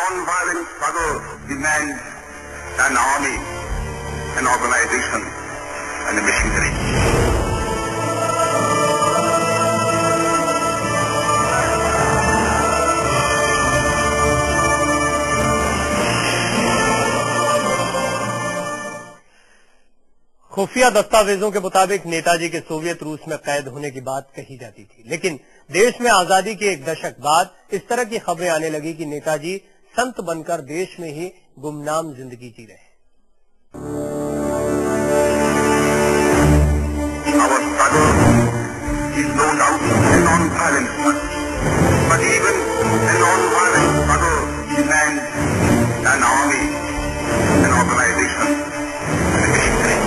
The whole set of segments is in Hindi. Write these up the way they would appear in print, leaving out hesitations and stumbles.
non-violent struggle demands an army, an organization, and a machinery. खुफिया दस्तावेजों के मुताबिक नेताजी के सोवियत रूस में कैद होने की बात कही जाती थी, लेकिन देश में आजादी के एक दशक बाद इस तरह की खबरें आने लगी कि नेताजी संत बनकर देश में ही गुमनाम जिंदगी जी रहे। Our struggle is no doubt a non-violent struggle, but even a non-violent struggle demands an army, an organization, and a machinery.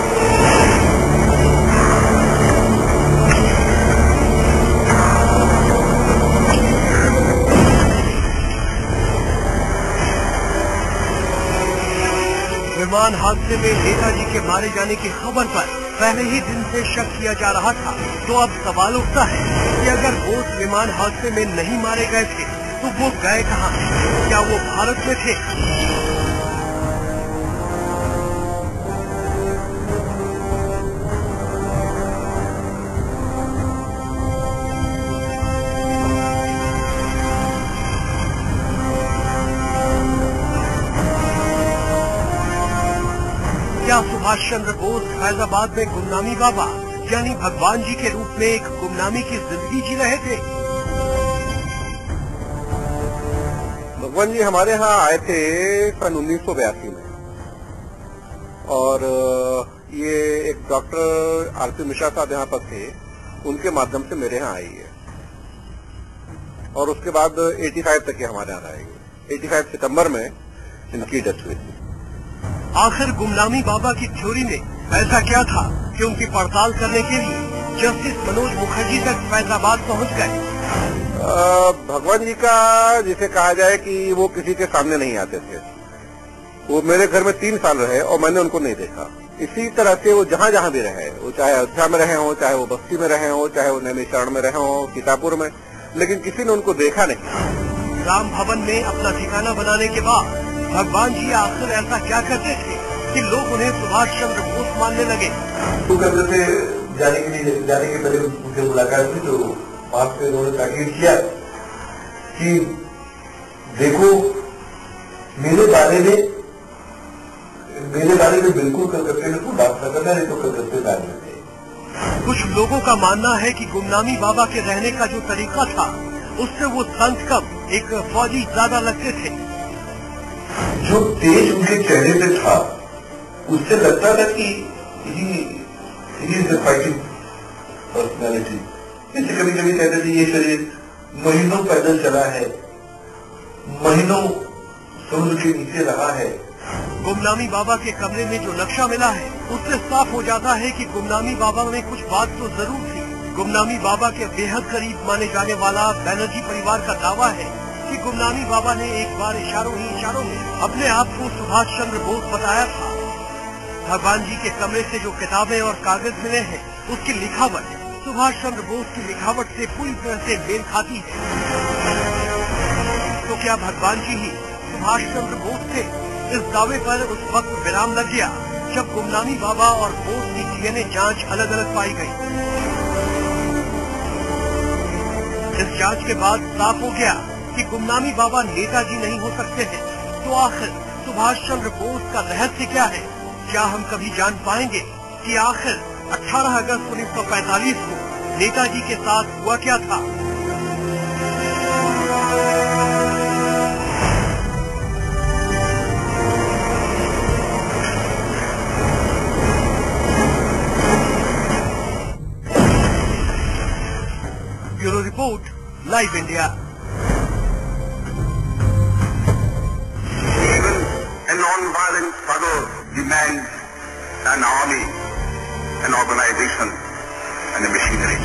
विमान हादसे में नेताजी के मारे जाने की खबर पर पहले ही दिन से शक किया जा रहा था, तो अब सवाल उठता है कि अगर बोस विमान हादसे में नहीं मारे गए थे तो वो गए कहाँ? क्या वो भारत में थे? क्या सुभाष चंद्र बोस फैजाबाद में गुमनामी बाबा यानी भगवान जी के रूप में एक गुमनामी की जिंदगी जी रहे थे? भगवान जी हमारे यहाँ आए थे सन 1982 में, और ये एक डॉक्टर आरपी मिश्रा साहब यहाँ पर थे, उनके माध्यम से मेरे यहाँ आई है, और उसके बाद 85 तक के हमारे यहाँ रहेगी। 85 सितंबर में इनकी डेथ हुई थी। आखिर गुमनामी बाबा की थ्योरी में ऐसा क्या था कि उनकी पड़ताल करने के लिए जस्टिस मनोज मुखर्जी तक फैजाबाद पहुंच गए? भगवान जी का जिसे कहा जाए कि वो किसी के सामने नहीं आते थे। वो मेरे घर में 3 साल रहे और मैंने उनको नहीं देखा। इसी तरह से वो जहाँ जहाँ भी रहे, वो चाहे अयोध्या में रहे हो, चाहे वो बस्ती में रहे हो, चाहे वो नैमिषारण्य में रहे हो, सीतापुर में, लेकिन किसी ने उनको देखा नहीं। राम भवन में अपना ठिकाना बनाने के बाद भगवान जी आखिर ऐसा क्या करते थे कि लोग उन्हें सुभाष चंद्र बोस मानने लगे? तो करते थे जाने के पहले उनसे मुलाकात हुई तो वहां पे उन्होंने ताकीद किया कि देखो मेरे बारे में बिल्कुल कलकत्ते में कोई बात न करना, नहीं तो कलकत्ते बैठ थे। कुछ लोगों का मानना है कि गुमनामी बाबा के रहने का जो तरीका था उससे वो संत कम एक फौजी ज्यादा लगते थे। जो तेज उनके चेहरे पे था उससे लगता था कि he is a fighting personality. जैसे कभी कभी कहते थे ये शरीर महीनों पैदल चला है, महीनों समुद्र के नीचे रहा है। गुमनामी बाबा के कमरे में जो नक्शा मिला है उससे साफ हो जाता है कि गुमनामी बाबा में कुछ बात तो जरूर थी। गुमनामी बाबा के बेहद करीब माने जाने वाला बैनर्जी परिवार का दावा है कि गुमनामी बाबा ने एक बार इशारों में अपने आप को सुभाष चंद्र बोस बताया था। भगवान जी के कमरे से जो किताबें और कागज मिले हैं उसकी लिखावट सुभाष चंद्र बोस की लिखावट से पूरी तरह से मेल खाती है। तो क्या भगवान जी ही सुभाष चंद्र बोस थे? इस दावे पर उस वक्त विराम लग गया जब गुमनामी बाबा और बोस की डीएनए जांच अलग अलग पाई गई। इस जांच के बाद साफ हो गया कि गुमनामी बाबा नेताजी नहीं हो सकते हैं। तो आखिर सुभाष चंद्र बोस का रहस्य क्या है? क्या हम कभी जान पाएंगे कि आखिर 18 अगस्त 1945 को नेताजी के साथ हुआ क्या था? Bureau report, live India. A non-violent struggle demands an army, an organization, and a machinery.